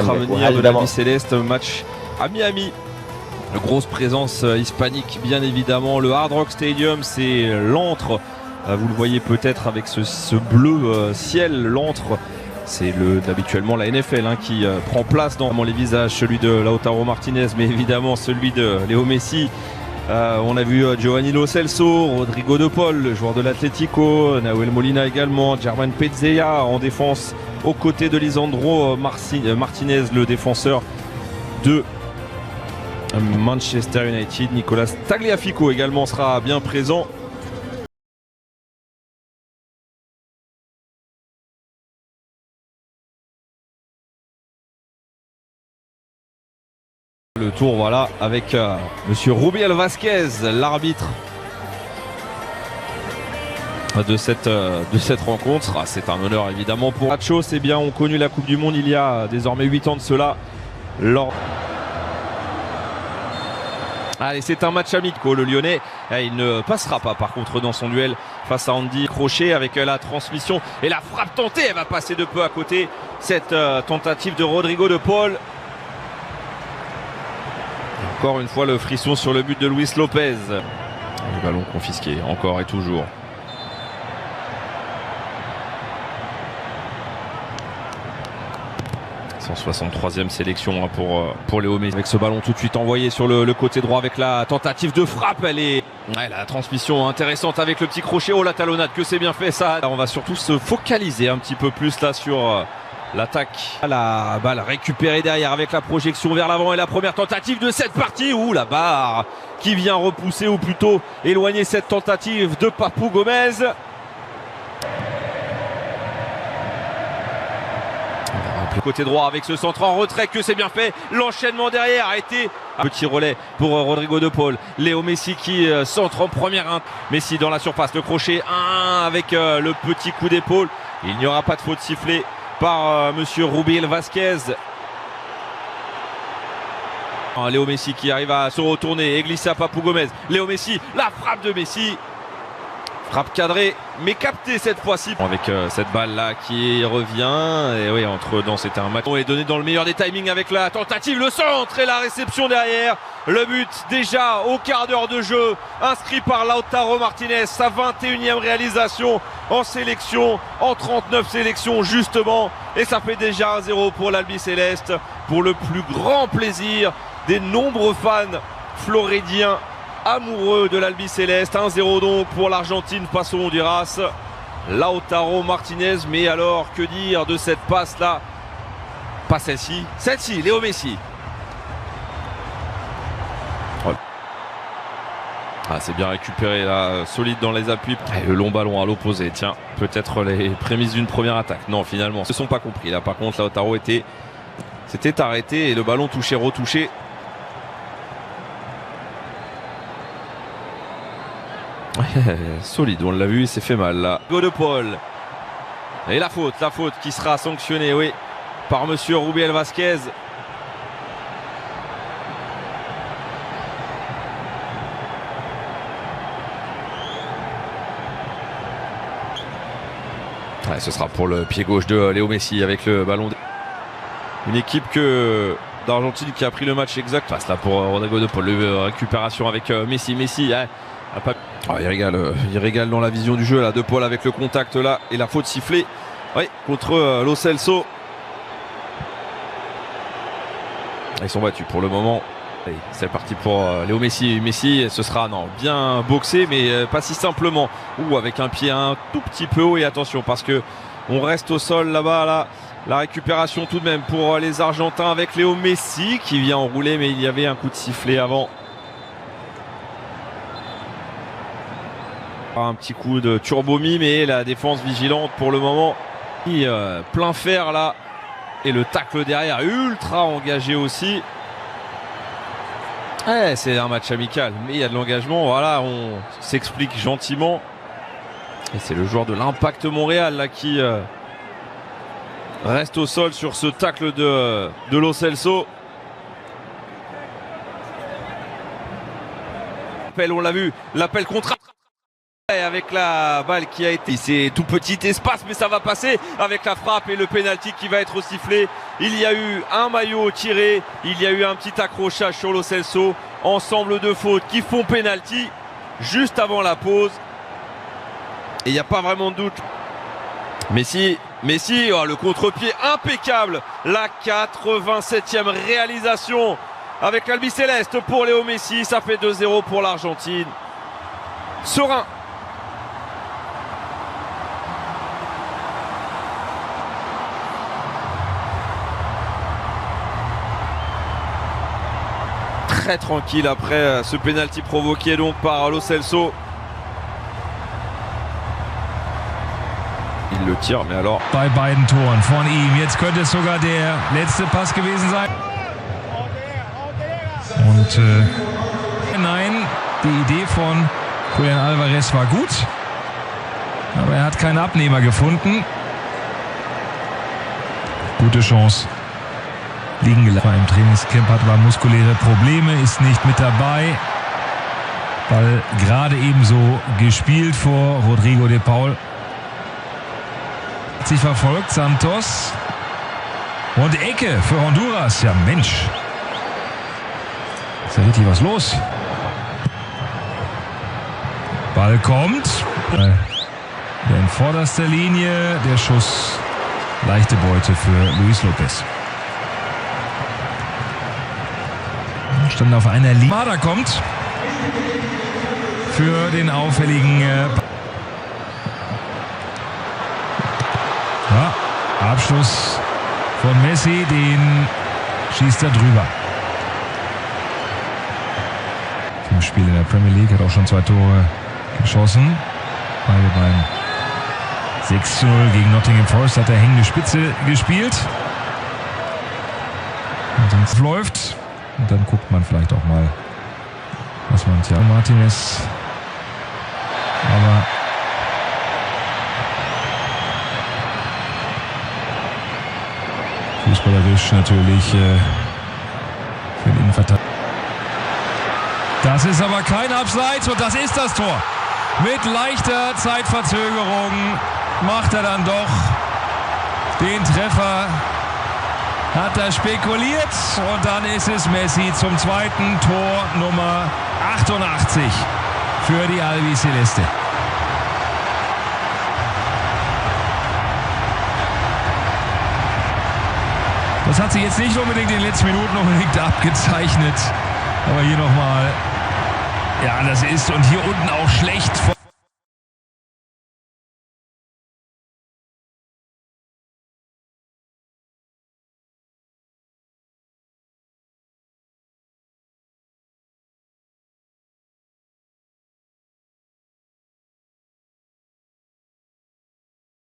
Travenir de l'Albi Céleste, match à Miami. Grosse présence hispanique bien évidemment. Le Hard Rock Stadium, c'est l'antre. Vous le voyez peut-être avec ce bleu ciel, l'antre. C'est habituellement la NFL qui prend place dans les visages, celui de Lautaro Martinez, mais évidemment celui de Léo Messi. On a vu Giovanni Lo Celso, Rodrigo de Paul, le joueur de l'Atlético, Nahuel Molina également, Germán Petzela en défense aux côtés de Lisandro Martinez, le défenseur de Manchester United. Nicolas Tagliafico également sera bien présent. Le tour, voilà, avec monsieur Rubiel Vasquez, l'arbitre de cette rencontre. C'est un honneur évidemment pour Nacho. C'est bien, on connu la Coupe du Monde il y a désormais 8 ans de cela. Allez, c'est un match amical. Le Lyonnais, il ne passera pas par contre dans son duel face à Andy Crochet avec la transmission et la frappe tentée. Elle va passer de peu à côté. Cette tentative de Rodrigo de Paul. Encore une fois le frisson sur le but de Luis Lopez. Le ballon confisqué encore et toujours. « 163e sélection pour Léo Messi. Avec ce ballon tout de suite envoyé sur le côté droit avec la tentative de frappe. Elle est la transmission intéressante avec le petit crochet. Oh la talonnade, que c'est bien fait ça. On va surtout se focaliser un petit peu plus là sur l'attaque. La balle récupérée derrière avec la projection vers l'avant et la première tentative de cette partie. Ouh, la barre qui vient repousser ou plutôt éloigner cette tentative de Papou Gomez. Côté droit avec ce centre en retrait, que c'est bien fait. L'enchaînement derrière a été petit relais pour Rodrigo de Paul. Léo Messi qui centre en première. Messi dans la surface, le crochet 1 avec le petit coup d'épaule. Il n'y aura pas de faute sifflée par monsieur Rubiel Vasquez. Léo Messi qui arrive à se retourner et glisser à Papou Gomez. Léo Messi, la frappe de Messi. Frappe cadrée, mais captée cette fois-ci. Avec cette balle-là qui revient. Et oui, entre-temps, c'était un match. On est donné dans le meilleur des timings avec la tentative, le centre et la réception derrière. Le but déjà au quart d'heure de jeu, inscrit par Lautaro Martinez. Sa 21e réalisation en sélection, en 39 sélections justement. Et ça fait déjà 1-0 pour l'Albi Céleste. Pour le plus grand plaisir des nombreux fans floridiens amoureux de l'Albi Céleste. 1-0 donc pour l'Argentine face au Honduras. Lautaro Martinez, mais alors que dire de cette passe là? Pas celle-ci, celle-ci, Léo Messi. Ouais. C'est bien récupéré là, solide dans les appuis. Et le long ballon à l'opposé, tiens, peut-être les prémices d'une première attaque. Non, finalement, ils ne se sont pas compris là. Par contre, Lautaro s'était arrêté et le ballon touché, retouché. Solide, on l'a vu, il s'est fait mal là. Go de Paul. Et la faute qui sera sanctionnée, oui, par monsieur Rubiel Vasquez. Ce sera pour le pied gauche de Léo Messi avec le ballon. Une équipe d'Argentine qui a pris le match exact. Passe là pour Rodrigo de Paul. Récupération avec Messi. Messi il régale dans la vision du jeu là, de Paul avec le contact là et la faute sifflée contre Lo Celso. Ils sont battus pour le moment. C'est parti pour Léo Messi. Messi, ce sera bien boxé, mais pas si simplement. Ou avec un pied un tout petit peu haut. Et attention parce que on reste au sol là-bas là. La récupération tout de même pour les Argentins avec Léo Messi qui vient enrouler, mais il y avait un coup de sifflet avant. Un petit coup de turbomie, mais la défense vigilante pour le moment. Plein fer là. Et le tacle derrière ultra engagé aussi. C'est un match amical, mais il y a de l'engagement. Voilà, on s'explique gentiment. Et c'est le joueur de l'Impact Montréal là qui reste au sol sur ce tacle de Lo Celso. On l'a vu, l'appel contre. Avec la balle qui a été, c'est tout petit espace mais ça va passer avec la frappe et le pénalty qui va être sifflé Il y a eu un maillot tiré, il y a eu un petit accrochage sur Lo Celso. Ensemble de fautes qui font pénalty juste avant la pause. Et il n'y a pas vraiment de doute. Messi, oh, le contre-pied impeccable. La 87e réalisation avec l'Albiceleste pour Léo Messi. Ça fait 2-0 pour l'Argentine. Serein. Très tranquille après ce pénalty provoqué donc par Lo Celso. Il le tire, mais alors... Bei beiden Toren von ihm. Jetzt könnte es sogar der letzte Pass gewesen sein. Und nein, die Idee von Julian Alvarez war gut. Aber er hat keinen Abnehmer gefunden. Gute Chance. Liegen gelassen. Im Trainingscamp hat aber muskuläre Probleme, ist nicht mit dabei. Ball gerade ebenso gespielt vor Rodrigo de Paul. Hat sich verfolgt, Santos. Und Ecke für Honduras. Ja Mensch. Ist ja richtig was los. Ball kommt. In vorderster Linie. Der Schuss. Leichte Beute für Luis Lopez. Stand auf einer Linie. Mada kommt für den auffälligen Abschluss von Messi, den schießt er drüber. Im Spiel in der Premier League hat auch schon 2 Tore geschossen. Beide beim 6:0 gegen Nottingham Forest hat er hängende Spitze gespielt. Und sonst läuft. Und dann guckt man vielleicht auch mal, was man Thiago Martinez. Aber fußballerisch natürlich für den Innenverteidiger. Das ist aber kein Abseits und das ist das Tor. Mit leichter Zeitverzögerung macht er dann doch den Treffer. Hat er spekuliert und dann ist es Messi zum zweiten Tor Nummer 88 für die Albiceleste. Das hat sich jetzt nicht unbedingt in den letzten Minuten unbedingt abgezeichnet. Aber hier nochmal, ja, das ist und hier unten auch schlecht.